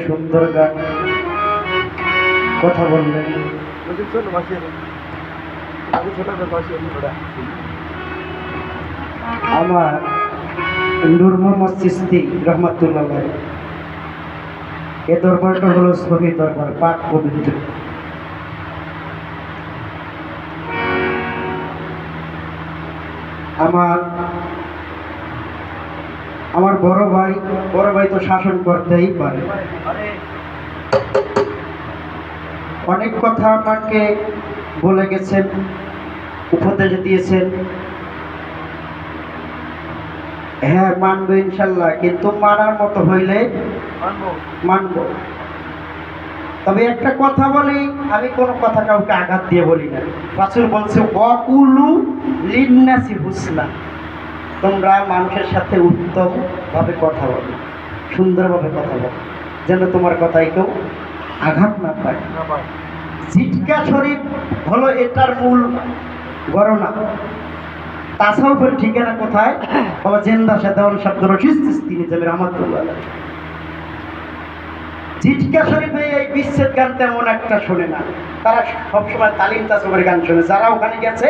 সুন্দর গান কথা বললেন। আমার নূর মোহাম্মদ চিশতি রহমাতুল্লাহ, এ দরবারটা হলো সহি দরবার, পাক পবিত্র। আমার বড় ভাই তো শাসন করতেই পারে। অনেক কথা আমাকে বলে গেছেন, উপদেশ দিয়েছেন। হ্যাঁ, মানবো ইনশাল্লাহ, কিন্তু মানার মতো হইলে মানবো। তবে একটা কথা বলি, আমি কোনো কথা কাউকে আঘাত দিয়ে বলি না। রাসূল বলছে ওয়াকুলু লিন্নাসি হুসনা, তোমরা মানুষের সাথে উত্তমভাবে কথা বলো, সুন্দরভাবে কথা বলো, যেন তোমার কথায় কেউ আঘাত না পায়। জিটকা শরীফ হলো এটার মূল গণনা। তাসাউফের ঠিকানা কোথায়? বাবা জেন্দা সাধারণ শব্দ রশিদ চিশতি নিজামী রহমাতুল্লাহ। জিটকা শরীফে এই বিচ্ছেদ গান তেমন একটা শোনে না, তারা সবসময় তালিম তাসাউফের গান শোনে। যারা ওখানে গেছে,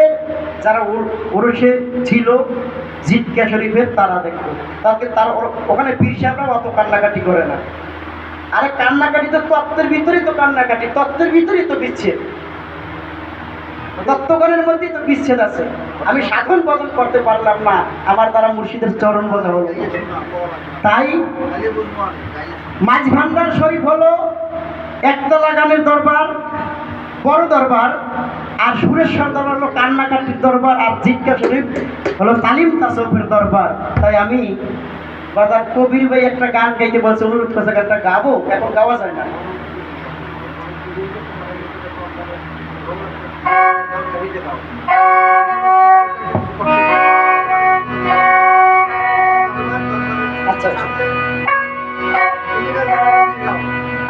যারা উরুষে ছিল জিটকা শরীফের, তারা দেখবে তার ওখানে পীর সাহেবরা অত কান্নাকাটি করে না। আরে কান্নাকাটি তো তত্ত্বের ভিতরেই তো কান্নাকাটি, তত্ত্বের ভিতরেই তো বিচ্ছেদ, তত্ত্বজ্ঞানের মধ্যেই তো বিচ্ছেদ আছে। আমি সাধন বদল করতে পারলাম না, আমার দ্বারা মুর্শিদের চরণ বোঝা হলো। তাই মাঝ ভান্ডার শরীফ হলো একতলা গানের দরবার, বড় দরবার, আর সুরেশ্বর দরবার হলো কান্নাকাটির দরবার, আর জিটকা শরীফ হলো তালিম তাসাউফের দরবার। তাই আমি বাজার কবির ভাই একটা গান গাইতে বলছে, অনুরোধ করছে গানটা গাবো, এখন গাওয়া যায় না। আচ্ছা আচ্ছা,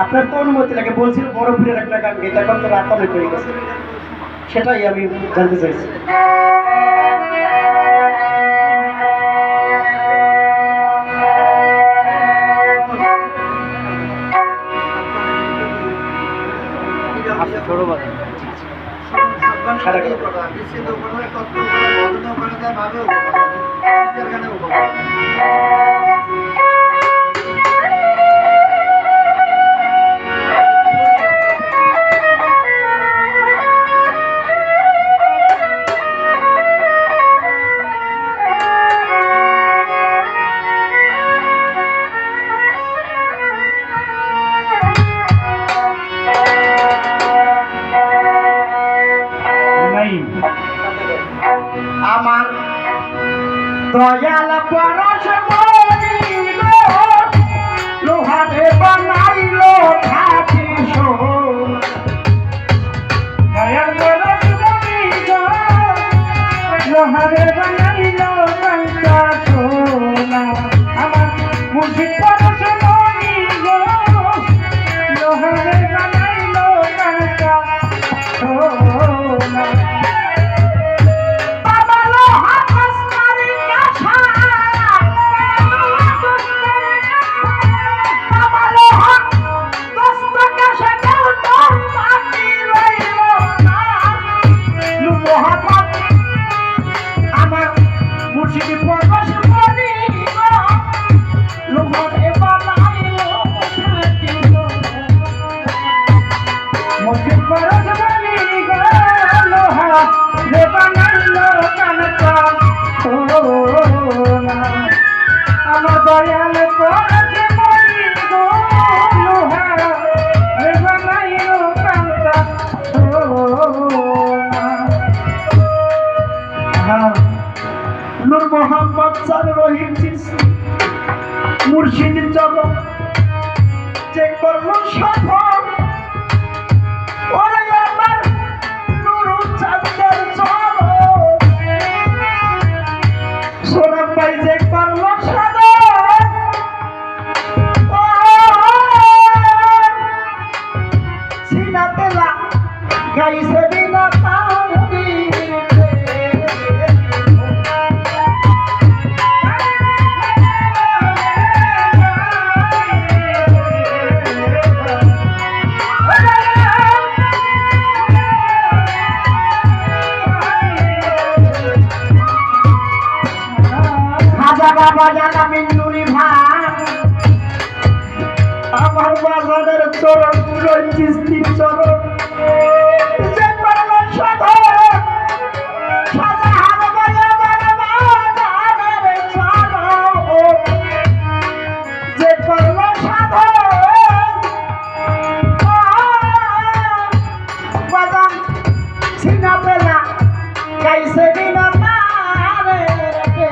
আপনার তো অনুমতি লাগে। বলছিল বড় পীরের একটা গান গাইতে, এখন তো রাত অনেক হয়ে গেছে, সেটাই আমি জানতে চাইছি। আমার দয়াল পরশ মনিল লোহারে বানাইল খাঁটি সোনা, দয়াল পরশ মনিল লোহারে বানাইল কাঁচা সোনা। আমার মুর্শিদ পরশ মনিল লোহারে বানাইল কাঁচা সোনা। আমার দয়াল পরশ মনিল লোহারে বানাইল কাঁচা সোনা। নূর মোহাম্মদ স্যার রহিম চিশতি মুর্শিদ জগৎ যে করল সফল, ওরে আমার নূর চাঁদের চল সোনার ভাই যে করল সাদর, সিনাতে গাইছে বিনা তাহরি। বাজান আমি নুরি ভাই আমার বাজানের চরণ পুরো চিস্তির চরণ যে করলো সাধন সাজাহান বাজানের চরণ যে করলো সাধন বাজান ছিনা পেলা কাইসে দিনা তারে রেখে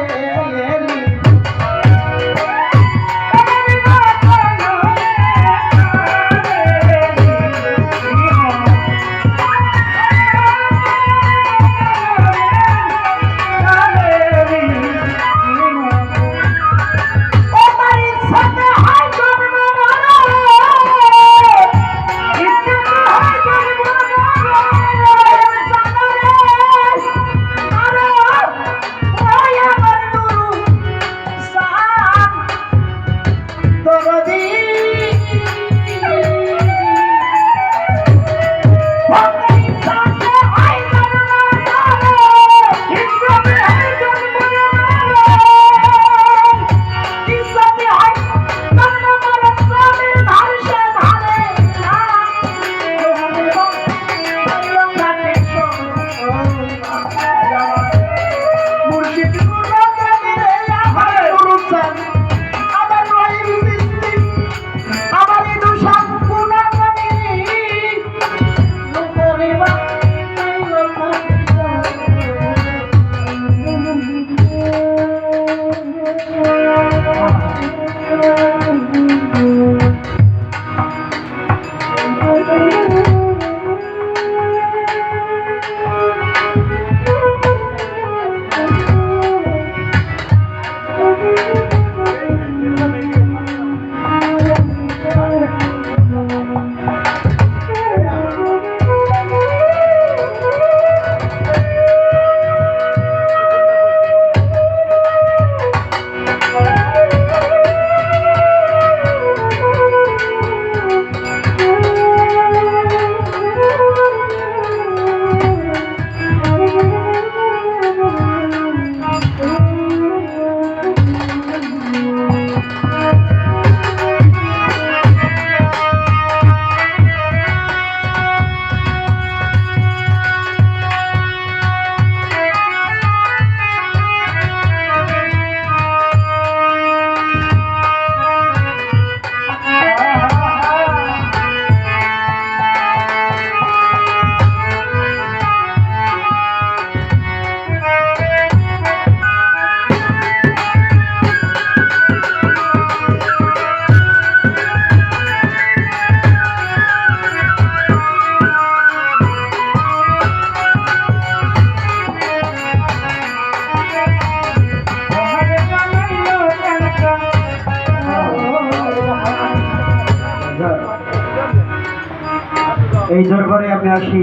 এই দরবারে আমি আসি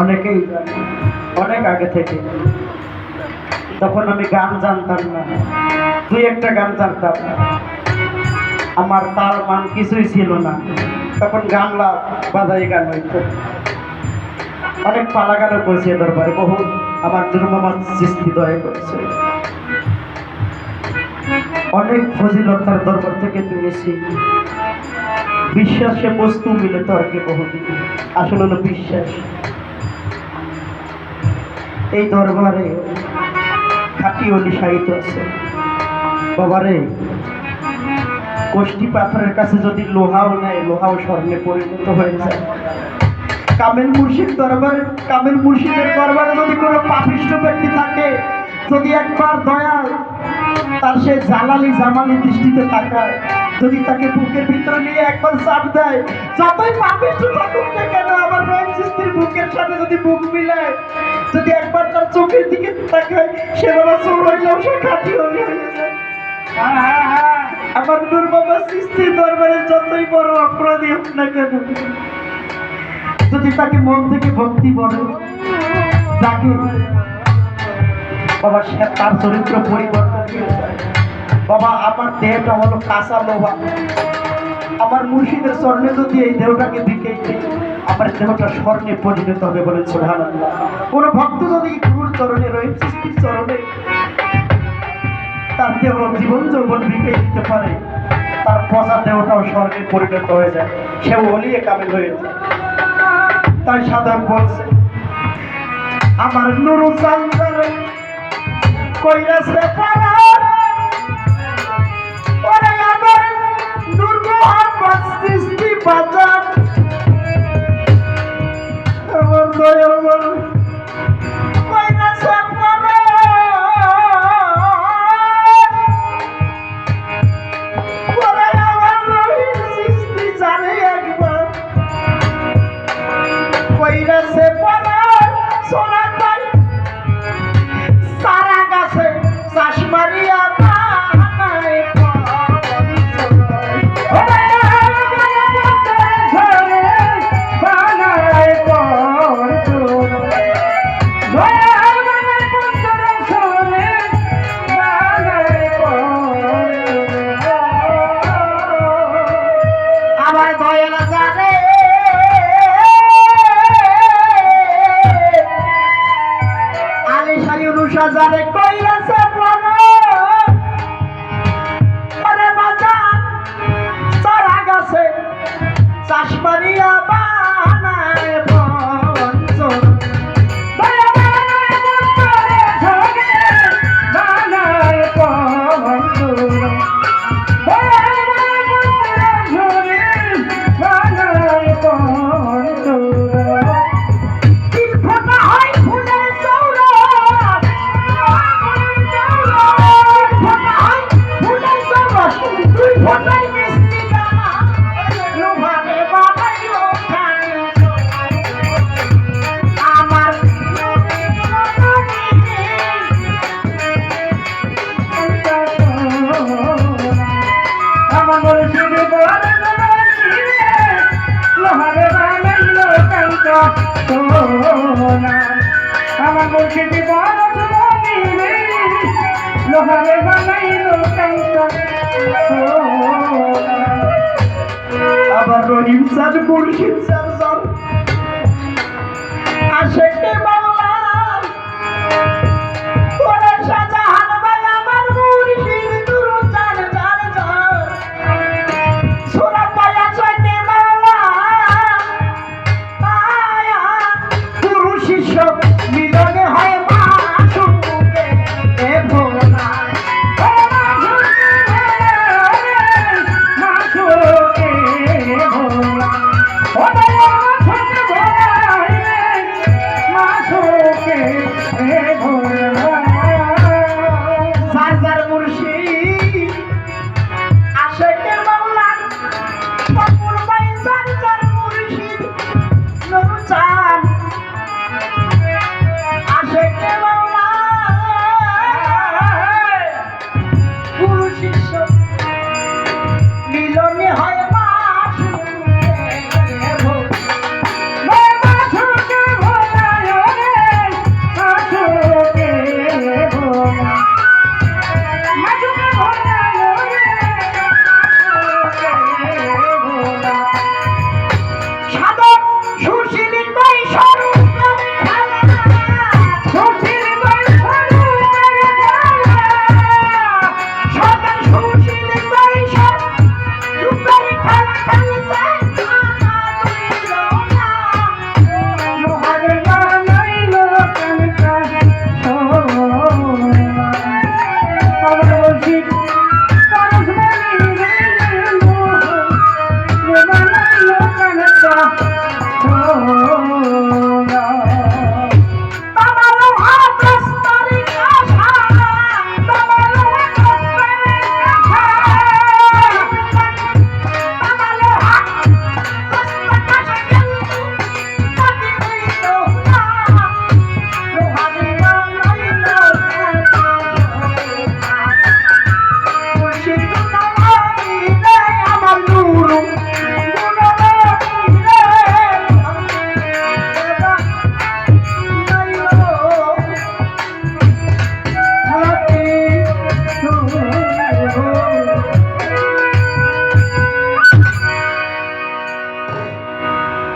অনেকেই অনেক আগে থেকে। তখন আমি গান জানতাম না, দুই একটা গান জানতাম, আমার তাল মান কিছুই ছিল না। তখন গানলা বাজাই গান হইতো, অনেক পালা গানও করেছে দরবারে, বহু আমার দুর্মমাজ সৃষ্টি দয়া করেছে, অনেক ফজিলতার দরবার থেকে পেয়েছি। বিশ্বাসে বস্তু মিলে তর্কে বহুদিন, আসলে হলো বিশ্বাস। এই দরবারে খাঁটি অলি সাহিত্য আছে বাবারে। কোষ্ঠী পাথরের কাছে যদি লোহাও নেয়, লোহাও স্বর্ণে পরিণত হয়ে যায়। কামেল মুর্শিদ দরবারে, কামেল মুর্শিদের দরবারে যদি কোনো পাপিষ্ঠ ব্যক্তি থাকে, যদি একবার দয়াল তার সে জালালি জামালি দৃষ্টিতে তাকায়, যদি তাকে বুকের ভিতরে নিয়ে একবার চাপ দেয়, যতই পাপিষ্ঠ থাকুক না কেন, আমার রহিম চিশতির বুকের সাথে যদি বুক মিলায়, যদি একবার তার চোখের দিকে তাকায়, সে বাবা চোর হইলেও সে খাঁটি হয়ে যায়। আমার নূর বাবা চিশতির দরবারে যতই বড় অপরাধী হোক না কেন, যদি তাকে মন থেকে ভক্তি বলে তাকে বাবা, সে তার চরিত্র পরিবর্তন হয়ে যায়। বাবা আমার দেহটা হলো কাঁচা লোহা, আমার মুর্শিদের স্বর্ণে যদি এই দেহটাকে দিকে আমার দেহটা স্বর্ণে পরিণত হবে বলে সুবহানাল্লাহ। কোন ভক্ত যদি গুরুর চরণে, রহিম চিশতির চরণে তার দেহ জীবন যৌবন বিকে দিতে পারে, তার পচা দেহটাও স্বর্গে পরিণত হয়ে যায়, সেও ওলিয়ে কামিল হয়ে যায়। তাই সাধক বলছে আমার নুরু চান্দারে কইরাছে পারা, ওরে আমার নূর মোহাম্মদ সৃষ্টি বাজার, আমার দয়াল বল কইরাছে পারা, ওরে আমার রহিম সৃষ্টি জানে একবার কইরাছে পারা সোনা তাই সারা গাছে চাষ মারিয়া আমার দয়াল জানে আলিশাই অনুষা জানে কইরাছে প্রাণ, ওরে বাজার সারা গাছে চাষ মারিয়া বানায় বঞ্চন, আমার মুর্শিদ বড় সুমনিরে লোহারে বানাইলো কাঁচা সোনা। আবার রহিম স্যার মুর্শিদ স্যার স্যার আশেকে বাংলা ওরে শাহজাহান ভাই আমার মুর্শিদ দুরু চার চার চার সোনা পায়া চাইতে বাংলা আয়া গুরু শিষ্য মিলনে হয় মা সুখে এ ভোলা, মা সুখে ভোলা, ও দয়া সুখে ভোলা, মা সুখে ভোলা। সারদার মুর্শিদ আশেকে মাওলা বাপুর ভাই সারদার মুর্শিদ নুরু চাঁদ আশেকে মাওলা গুরু শিষ্য মিলনে হয় মা সুখে সাধক সুশীল ভাই স্বরূপ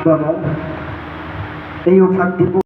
বাবা এই ওখান